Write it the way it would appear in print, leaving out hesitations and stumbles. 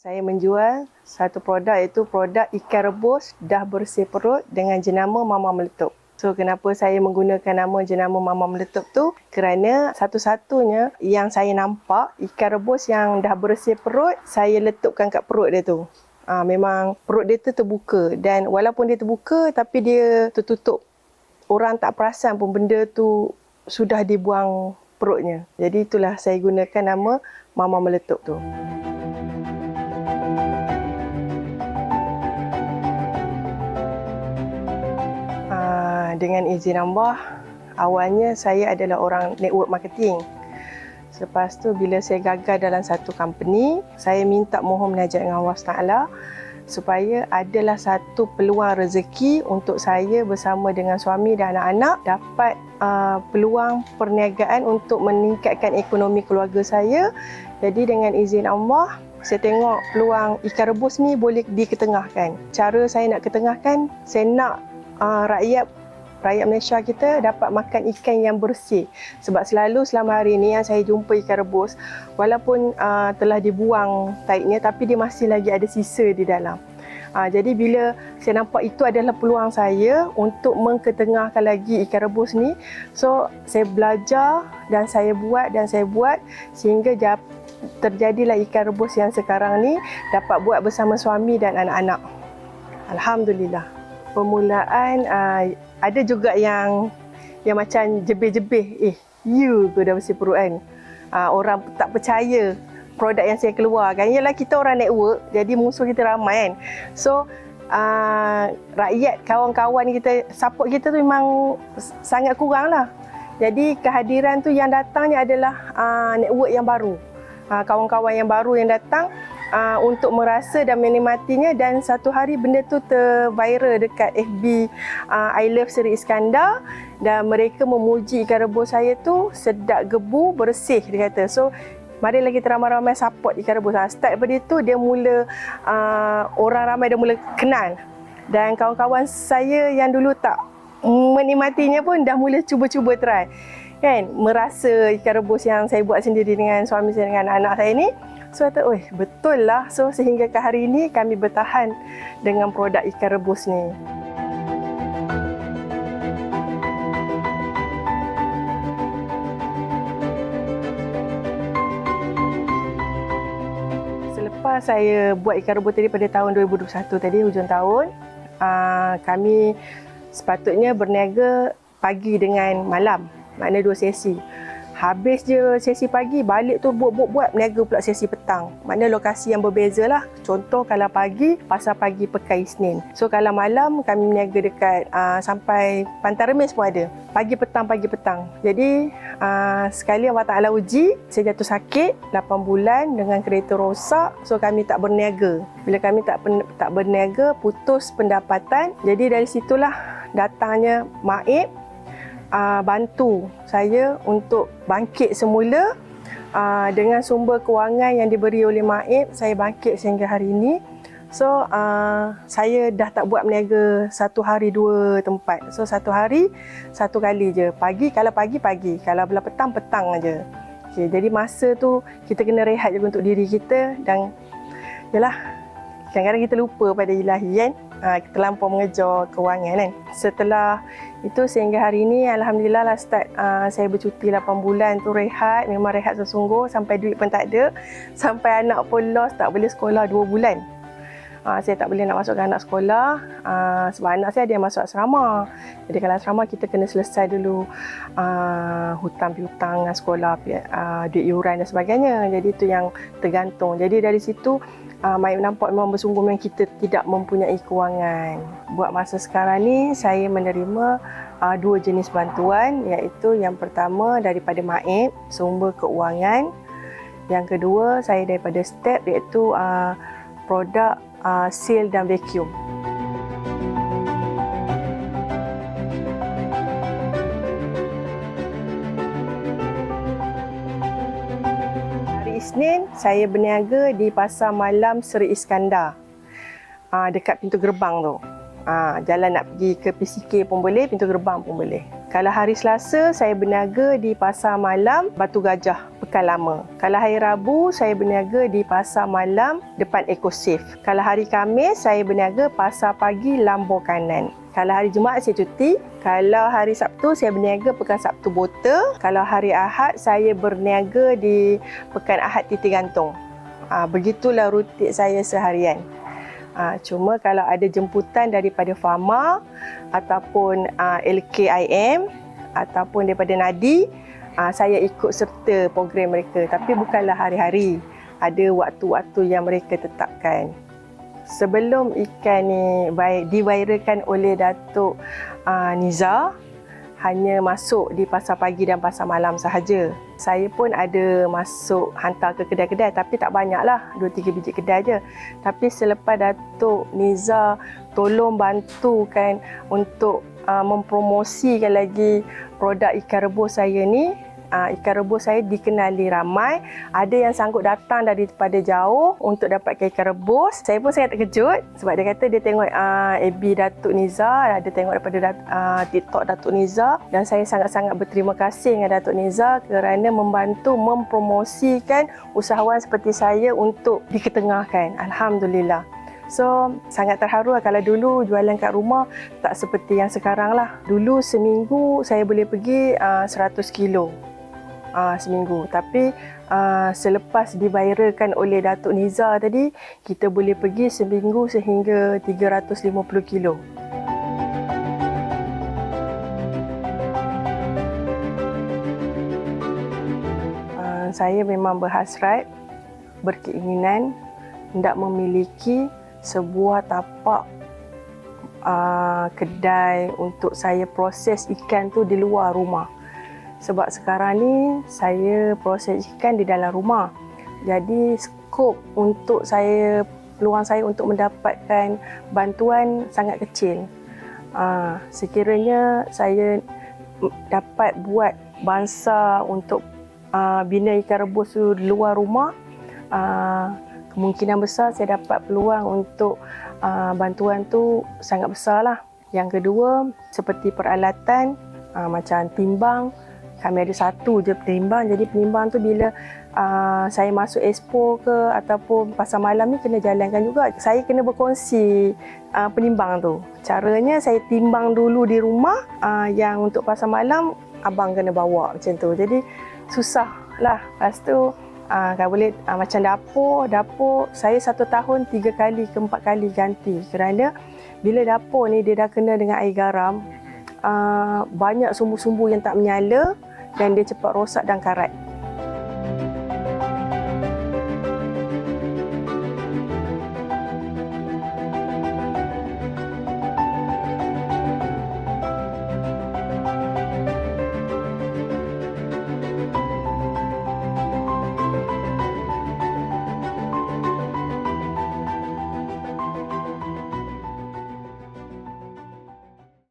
Saya menjual satu produk iaitu produk ikan rebus dah bersih perut dengan jenama Mama Meletup. So kenapa saya menggunakan nama jenama Mama Meletup tu? Kerana satu-satunya yang saya nampak ikan rebus yang dah bersih perut, saya letupkan kat perut dia tu. Memang perut dia tu terbuka dan walaupun dia terbuka tapi dia tertutup. Orang tak perasan pun benda tu sudah dibuang perutnya. Jadi itulah saya gunakan nama Mama Meletup tu. Dengan izin Allah, awalnya saya adalah orang network marketing. Lepas tu bila saya gagal dalam satu company, saya minta mohon munajat dengan Allah SWT supaya adalah satu peluang rezeki untuk saya bersama dengan suami dan anak-anak dapat peluang perniagaan untuk meningkatkan ekonomi keluarga saya. Jadi dengan izin Allah, saya tengok peluang ikan rebus ni boleh diketengahkan. Cara saya nak ketengahkan, saya nak rakyat Malaysia kita dapat makan ikan yang bersih. Sebab selalu selama hari ni yang saya jumpa ikan rebus, walaupun telah dibuang taiknya tapi dia masih lagi ada sisa di dalam. Jadi bila saya nampak itu adalah peluang saya untuk mengketengahkan lagi ikan rebus ni, so saya belajar dan saya buat sehingga terjadilah ikan rebus yang sekarang ni dapat buat bersama suami dan anak-anak. Alhamdulillah. Permulaan ada juga yang macam jebih-jebih. You tu dah bersih perut kan. Orang tak percaya produk yang saya keluarkan. Yalah kita orang network, jadi musuh kita ramai kan. So rakyat, kawan-kawan kita, support kita tu memang sangat kurang lah. Jadi kehadiran tu yang datang ni adalah network yang baru. Kawan-kawan yang baru yang datang untuk merasa dan menikmatinya, dan satu hari benda tu terviral dekat FB I Love Seri Iskandar dan mereka memuji ikan rebus saya tu sedap gebu, bersih dia kata. So marilah kita ramai-ramai support ikan rebus. Start daripada itu dia mula orang ramai dah mula kenal, dan kawan-kawan saya yang dulu tak menikmatinya pun dah mula cuba-cuba try kan, merasa ikan rebus yang saya buat sendiri dengan suami saya dengan anak saya ni. So saya kata, betul lah. So sehingga ke hari ini kami bertahan dengan produk ikan rebus ni. Selepas saya buat ikan rebus tadi pada tahun 2021 tadi, hujung tahun, kami sepatutnya berniaga pagi dengan malam. Maknanya 2 sesi. Habis je sesi pagi, balik tu buat berniaga pula sesi petang. Maknanya lokasi yang berbeza lah. Contoh kalau pagi, pasar pagi Pekai Isnin. So kalau malam, kami berniaga dekat sampai Pantai Remis pun ada. Pagi petang. Jadi sekali Allah Ta'ala uji, saya jatuh sakit 8 bulan dengan kereta rosak. So kami tak berniaga. Bila kami tak berniaga, putus pendapatan. Jadi dari situlah datangnya Maib bantu saya untuk bangkit semula. Dengan sumber kewangan yang diberi oleh Maib, saya bangkit sehingga hari ini. So saya dah tak buat berniaga satu hari 2 tempat. So satu hari satu kali je. Kalau pagi, kalau bila petang aja. Okay, jadi masa tu kita kena rehat juga untuk diri kita, dan yalah, kadang-kadang kita lupa pada ilahi kan. Kita terlampau mengejar kewangan kan. Setelah itu sehingga hari ini, alhamdulillah lah start saya bercuti 8 bulan tu rehat. Memang rehat sesungguh, sampai duit pun tak ada. Sampai anak pun lost, tak boleh sekolah 2 bulan. Saya tak boleh nak masukkan anak sekolah sebab anak saya ada yang masuk asrama. Jadi kalau asrama kita kena selesai dulu hutang piutang sekolah, duit yuran dan sebagainya. Jadi itu yang tergantung. Jadi dari situ Maib nampak memang bersungguh memang kita tidak mempunyai kewangan. Buat masa sekarang ni saya menerima 2 jenis bantuan, iaitu yang pertama daripada Maib, sumber keuangan. Yang kedua saya daripada STEP, iaitu produk seal dan vacuum. Isnin saya berniaga di Pasar Malam Seri Iskandar, dekat pintu gerbang tu. Jalan nak pergi ke PCK pun boleh, pintu gerbang pun boleh. Kalau hari Selasa saya berniaga di Pasar Malam Batu Gajah pekan lama. Kalau hari Rabu, saya berniaga di pasar malam depan EcoSafe. Kalau hari Khamis, saya berniaga pasar pagi Lambor Kanan. Kalau hari Jumaat, saya cuti. Kalau hari Sabtu, saya berniaga Pekan Sabtu Bota. Kalau hari Ahad, saya berniaga di Pekan Ahad Titik Gantung. Begitulah rutin saya seharian. Cuma kalau ada jemputan daripada Fama ataupun LKIM ataupun daripada Nadi, saya ikut serta program mereka. Tapi bukanlah hari-hari. Ada waktu-waktu yang mereka tetapkan. Sebelum ikan ni diviralkan oleh Datuk Niza, hanya masuk di pasar pagi dan pasar malam sahaja. Saya pun ada masuk hantar ke kedai-kedai, tapi tak banyaklah, 2-3 biji kedai je. Tapi selepas Datuk Niza tolong bantukan untuk mempromosikan lagi produk ikan rebus saya ni, ikan rebus saya dikenali ramai. Ada yang sanggup datang daripada jauh untuk dapatkan ikan rebus. Saya pun sangat terkejut sebab dia kata dia tengok FB Datuk Niza, dia tengok daripada TikTok Datuk Niza, dan saya sangat-sangat berterima kasih dengan Datuk Niza kerana membantu mempromosikan usahawan seperti saya untuk diketengahkan. Alhamdulillah. So, sangat terharu lah. Kalau dulu jualan kat rumah, tak seperti yang sekarang lah. Dulu seminggu saya boleh pergi 100 kilo. Seminggu. Tapi selepas diviralkan oleh Datuk Niza tadi, kita boleh pergi seminggu sehingga 350 kilo. Saya memang berhasrat, berkeinginan hendak memiliki sebuah tapak kedai untuk saya proses ikan tu di luar rumah. Sebab sekarang ni saya proses ikan di dalam rumah. Jadi skop untuk saya, peluang saya untuk mendapatkan bantuan sangat kecil. Sekiranya saya dapat buat bangsa untuk bina ikan rebus tu di luar rumah, kemungkinan besar saya dapat peluang untuk bantuan tu sangat besar lah. Yang kedua, seperti peralatan, macam timbang. Kami ada satu je penimbang. Jadi penimbang tu bila saya masuk expo ke ataupun pasar malam ni kena jalankan juga. Saya kena berkongsi penimbang tu. Caranya saya timbang dulu di rumah, yang untuk pasar malam abang kena bawa macam tu. Jadi susah lah. Lepas tu kalau boleh macam dapur saya 1 tahun 3 kali ke 4 kali ganti, kerana bila dapur ni dia dah kena dengan air garam, banyak sumbu-sumbu yang tak menyala dan dia cepat rosak dan karat.